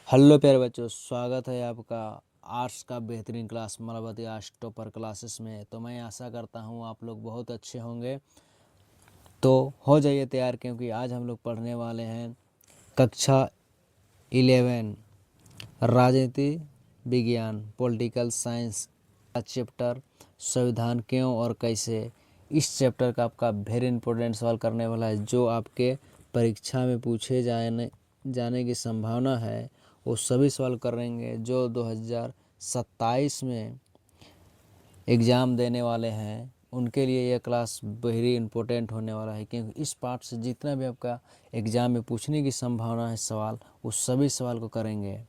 Hello प्यारे बच्चों, स्वागत है आपका आर्ट्स का बेहतरीन क्लास मलबाती आर्ट्स टॉपर क्लासेस में। तो मैं आशा करता हूँ आप लोग बहुत अच्छे होंगे। तो हो जाइए तैयार, क्योंकि आज हम लोग पढ़ने वाले हैं कक्षा 11 राजनीति विज्ञान पॉलिटिकल साइंस का चैप्टर संविधान क्यों और कैसे। इस चैप्टर का आपका वेरी इंपॉर्टेंट सवाल करने वाला है, जो आपके परीक्षा में पूछे जाने की संभावना है। वो सभी सवाल करेंगे जो 2027 में एग्ज़ाम देने वाले हैं, उनके लिए यह क्लास वेरी इंपॉर्टेंट होने वाला है। क्योंकि इस पार्ट से जितना भी आपका एग्ज़ाम में पूछने की संभावना है सवाल, उस सभी सवाल को करेंगे।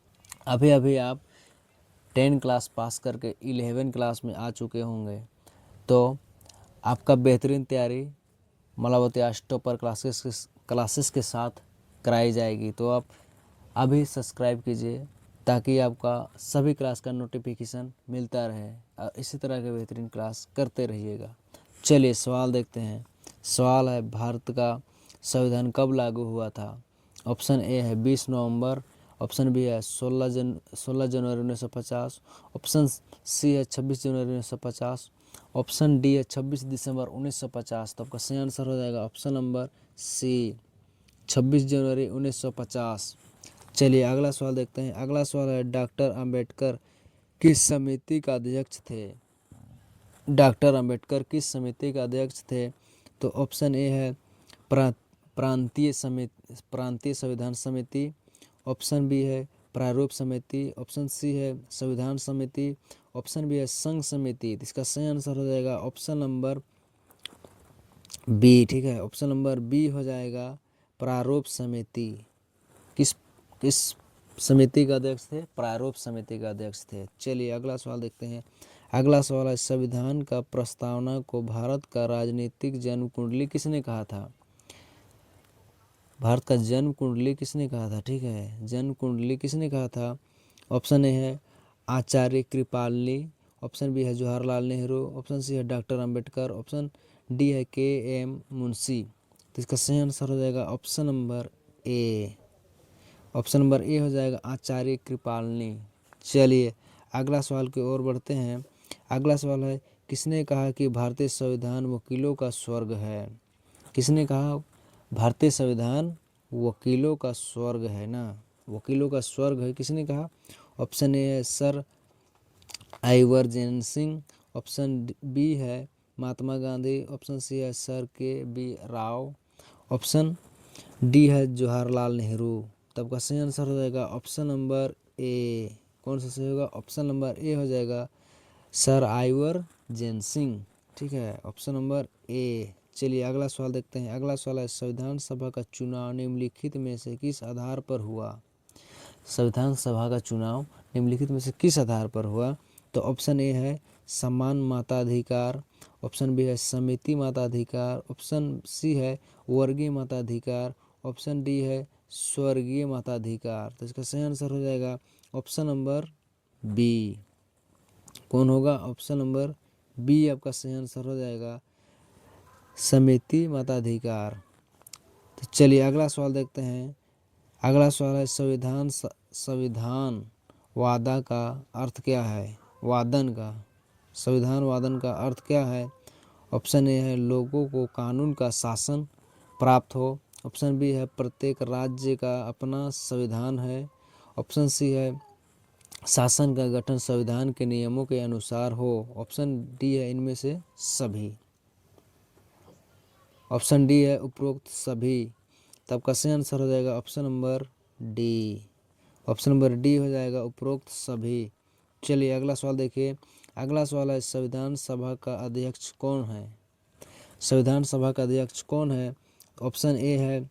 अभी अभी आप 10 क्लास पास करके 11 क्लास में आ चुके होंगे, तो आपका बेहतरीन तैयारी मलावती आर्ट्स टॉपर क्लासेस के साथ कराई जाएगी। तो आप अभी सब्सक्राइब कीजिए ताकि आपका सभी क्लास का नोटिफिकेशन मिलता रहे और इसी तरह के बेहतरीन क्लास करते रहिएगा। चलिए सवाल देखते हैं। सवाल है, भारत का संविधान कब लागू हुआ था? ऑप्शन ए है 20 नवंबर, ऑप्शन बी है 16 जनवरी 1950, ऑप्शन सी है 26 जनवरी 1950, ऑप्शन डी है 26 दिसंबर 1950। तो आपका सही आंसर हो जाएगा ऑप्शन नंबर सी, 26 जनवरी 1950। चलिए अगला सवाल देखते हैं। अगला सवाल है, डॉक्टर अंबेडकर किस समिति का अध्यक्ष थे? डॉक्टर अंबेडकर किस समिति का अध्यक्ष थे? तो ऑप्शन ए है प्रा, प्रांतीय संविधान समिति, ऑप्शन बी है प्रारूप समिति, ऑप्शन सी है संविधान समिति, ऑप्शन बी है संघ समिति। इसका सही आंसर हो जाएगा ऑप्शन नंबर बी। ठीक है, ऑप्शन नंबर बी हो जाएगा प्रारूप समिति। किस किस समिति का अध्यक्ष थे? प्रारूप समिति का अध्यक्ष थे। चलिए अगला सवाल देखते हैं। अगला सवाल है, संविधान का प्रस्तावना को भारत का राजनीतिक जन्म कुंडली किसने कहा था? भारत का जन्म कुंडली किसने कहा था? ठीक है, जन्म कुंडली किसने कहा था? ऑप्शन ए है आचार्य कृपालनी, ऑप्शन बी है जवाहरलाल नेहरू, ऑप्शन सी है डॉक्टर अंबेडकर, ऑप्शन डी है के.एम. मुंशी। तो इसका सही आंसर हो जाएगा option number A. Option number A हो जाएगा आचार्य कृपालनी। चलिए अगला सवाल की ओर बढ़ते हैं। अगला सवाल है, किसने कहा कि भारतीय संविधान वकीलों का स्वर्ग है? किसने कहा भारतीय संविधान वकीलों का स्वर्ग है ना, वकीलों का स्वर्ग है, किसने कहा? ऑप्शन ए है सर आइवर जैन सिंह, ऑप्शन बी है महात्मा गांधी, ऑप्शन सी है sir K B. Rao, option D है जवाहरलाल नेहरू। तब का सही आंसर हो जाएगा ऑप्शन नंबर ए। कौन सा सही होगा? ऑप्शन नंबर ए हो जाएगा सर आइवर जैन सिंह। ठीक है, ऑप्शन नंबर ए। चलिए अगला सवाल देखते हैं। अगला सवाल है, संविधान सभा का चुनाव निम्नलिखित में से किस आधार पर हुआ? संविधान सभा का चुनाव निम्नलिखित में से किस आधार पर हुआ? तो ऑप्शन ए है समान मताधिकार, ऑप्शन बी है समिति मताधिकार, ऑप्शन सी है वर्गीय मताधिकार, ऑप्शन डी है स्वर्गीय मताधिकार। तो इसका सही आंसर हो जाएगा ऑप्शन नंबर बी। कौन होगा? ऑप्शन नंबर बी आपका सही आंसर हो जाएगा समिति मताधिकार। तो चलिए अगला सवाल देखते हैं। अगला सवाल है, संविधान वादा का अर्थ क्या है? वादन का संविधान वादन का अर्थ क्या है? ऑप्शन ए है लोगों को कानून का शासन प्राप्त हो, ऑप्शन बी है प्रत्येक राज्य का अपना संविधान है, ऑप्शन सी है शासन का गठन संविधान के नियमों के अनुसार हो, ऑप्शन डी है इनमें से सभी। ऑप्शन डी है उपरोक्त सभी। तब का सही आंसर हो जाएगा option number D. Option number D हो जाएगा उपरोक्त सभी। चलिए अगला सवाल देखिए। अगला सवाल है, संविधान सभा का अध्यक्ष कौन है? संविधान सभा का अध्यक्ष कौन है? ऑप्शन ए है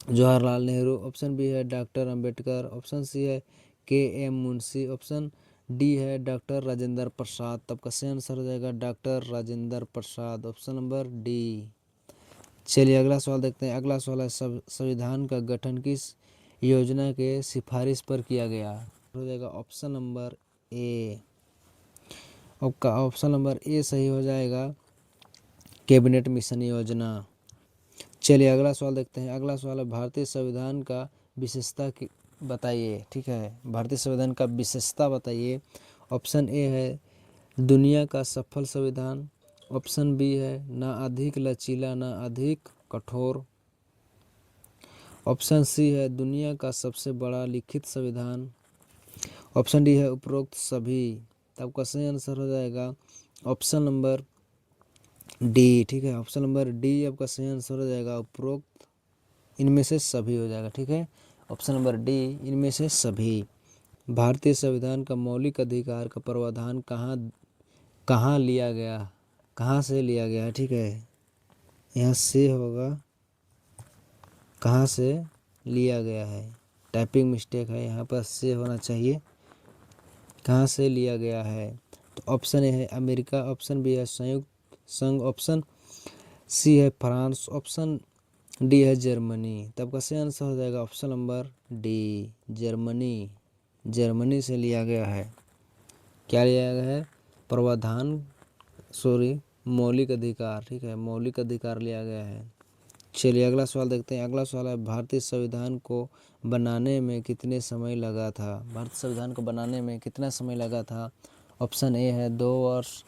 जवाहरलाल नेहरू, ऑप्शन बी है डॉक्टर अंबेडकर, ऑप्शन सी है के.एम. मुंशी, ऑप्शन डी है डॉक्टर राजेंद्र प्रसाद। तब का सही आंसर हो जाएगा doctor Rajendra Prasad, option number D. चलिए अगला सवाल देखते हैं। अगला सवाल है, संविधान का गठन किस योजना के सिफारिश पर किया गया? हो जाएगा ऑप्शन नंबर ए। आपका ऑप्शन नंबर ए सही हो जाएगा कैबिनेट मिशन योजना। चलिए अगला सवाल देखते हैं। अगला सवाल है, भारतीय संविधान का बताइए, ठीक है। भारतीय संविधान का विशेषता बताइए। ऑप्शन ए है दुनिया का सफल संविधान। ऑप्शन बी है ना अधिक लचीला ना अधिक कठोर। ऑप्शन सी है दुनिया का सबसे बड़ा लिखित संविधान। ऑप्शन डी है उपरोक्त सभी। तो आपका सही आंसर हो जाएगा ऑप्शन नंबर डी, ठीक है। ऑप्शन नंबर डी आपका सही आंसर हो जाएगा, उपरोक्त इनमें से सभी हो जाएगा, ठीक है। ऑप्शन नंबर डी इनमें से सभी। भारतीय संविधान का मौलिक अधिकार का प्रावधान कहाँ कहाँ लिया गया, कहाँ से लिया गया है, ठीक है। यहाँ से होगा, कहाँ से लिया गया है, टाइपिंग मिस्टेक है, यहाँ पर से होना चाहिए। कहाँ से लिया गया है, तो ऑप्शन ए है अमेरिका, ऑप्शन बी है संयुक्त संघ, ऑप्शन सी है फ्रांस, ऑप्शन डी है जर्मनी। तब का सही आंसर हो जाएगा option number D, Germany. Germany से लिया गया है। क्या लिया गया है, प्रावधान, सॉरी मौलिक अधिकार, ठीक है, मौलिक अधिकार लिया गया है। चलिए अगला सवाल देखते हैं। अगला सवाल है भारतीय संविधान को बनाने में कितने समय लगा था। भारतीय संविधान को बनाने में कितना समय लगा था। ऑप्शन ए है 2 वर्ष,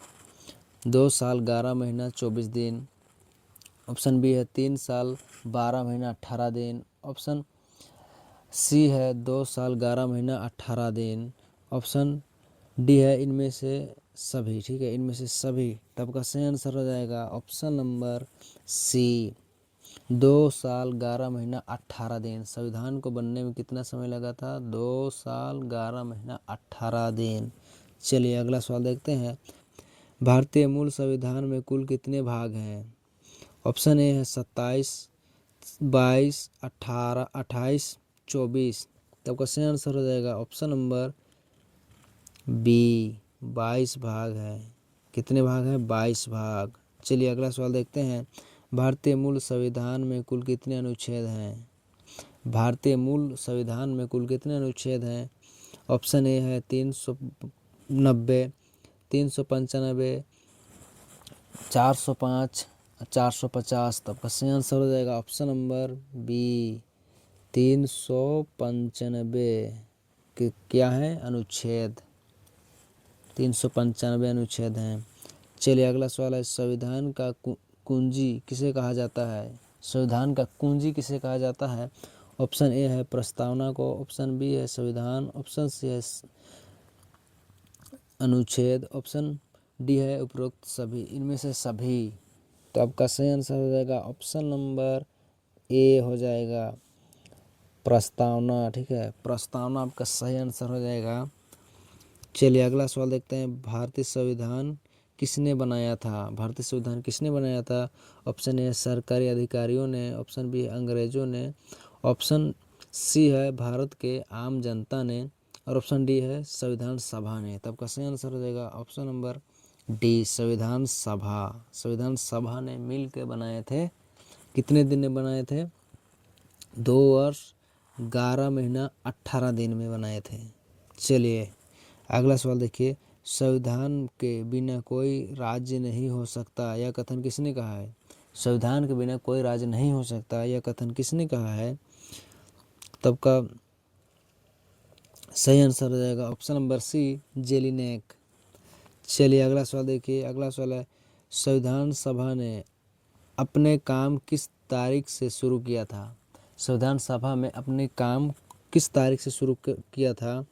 2 साल 11 महीना 24 दिन। ऑप्शन बी है 3 साल 12 महीना 18 दिन। ऑप्शन सी है 2 साल 11 महीना 18 दिन। ऑप्शन डी है इनमें से सभी, ठीक है, इनमें से सभी। तब का सही आंसर हो जाएगा ऑप्शन नंबर सी, 2 साल 11 महीना 18 दिन। संविधान को बनने में कितना समय लगा था, 2 साल 11 महीना 18 दिन। चलिए अगला सवाल देखते हैं। भारतीय मूल संविधान में कुल कितने भाग हैं। ऑप्शन ए है 27, 22, 18, 28, 24। तब का सही आंसर हो जाएगा ऑप्शन नंबर बी, 22 भाग है। कितने भाग हैं, 22 भाग। चलिए अगला सवाल देखते हैं। भारतीय मूल संविधान में कुल कितने अनुच्छेद हैं। भारतीय मूल संविधान में कुल कितने अनुच्छेद हैं। ऑप्शन ए है 390, 395, 405, 450। तब का सही आंसर हो जाएगा ऑप्शन नंबर बी, 395 के क्या है, अनुच्छेद, 395 अनुच्छेद हैं। चलिए अगला सवाल है संविधान का कुंजी किसे कहा जाता है। संविधान का कुंजी किसे कहा जाता है। ऑप्शन ए है प्रस्तावना को, ऑप्शन बी है संविधान, ऑप्शन सी है अनुच्छेद, ऑप्शन डी है उपरोक्त सभी, इनमें से सभी। तो आपका सही आंसर हो जाएगा ऑप्शन नंबर ए हो जाएगा प्रस्तावना, ठीक है, प्रस्तावना आपका सही आंसर हो जाएगा। चलिए अगला सवाल देखते हैं। भारतीय संविधान किसने बनाया था। भारतीय संविधान किसने बनाया था। ऑप्शन ए सरकारी अधिकारियों ने, ऑप्शन बी अंग्रेजों ने, ऑप्शन सी है भारत के आम जनता ने, और ऑप्शन डी है संविधान सभा ने। तब का सही आंसर हो जाएगा ऑप्शन नंबर डी, संविधान सभा। संविधान सभा ने मिल के बनाए थे। कितने दिन में बनाए थे, 2 वर्ष 11 महीना 18 दिन में बनाए थे। चलिए अगला सवाल देखिए। संविधान के बिना कोई राज्य नहीं हो सकता, यह कथन किसने कहा है। संविधान के बिना कोई राज्य नहीं हो सकता, यह कथन किसने कहा है। तब का सही आंसर हो जाएगा ऑप्शन नंबर सी, जेलिनेक। चलिए अगला सवाल देखिए। अगला सवाल है संविधान सभा ने अपने काम किस तारीख से शुरू किया था। संविधान सभा में अपने काम किस तारीख से शुरू किया था।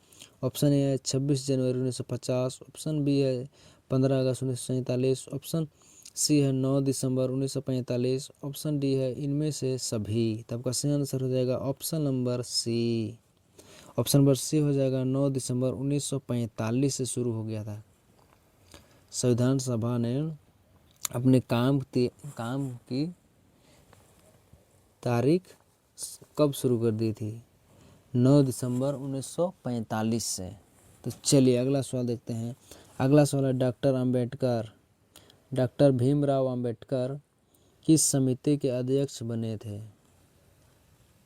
ऑप्शन ए है 26 जनवरी 1950, ऑप्शन बी है 15 अगस्त 1947, ऑप्शन सी है 9 दिसंबर 1945, ऑप्शन डी है इनमें से सभी। तब का सही आंसर हो जाएगा option number C. Option number C हो जाएगा 9 दिसंबर 1945 से शुरू हो गया था। संविधान सभा ने अपने काम की तारीख कब शुरू कर दी थी, 9 दिसंबर 1945 से। तो चलिए अगला सवाल देखते हैं। अगला सवाल है डॉक्टर भीमराव अंबेडकर किस समिति के अध्यक्ष बने थे।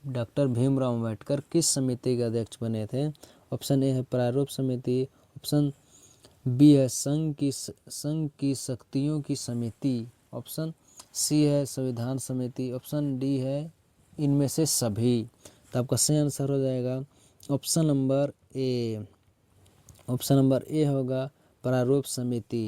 डॉक्टर भीमराव अंबेडकर किस समिति के अध्यक्ष बने थे। ऑप्शन ए है प्रारूप समिति, ऑप्शन बी है संघ की शक्तियों की समिति, ऑप्शन सी है संविधान समिति, ऑप्शन डी है इनमें से सभी। तो आपका सही आंसर हो जाएगा option number A, option number A होगा प्रारूप समिति।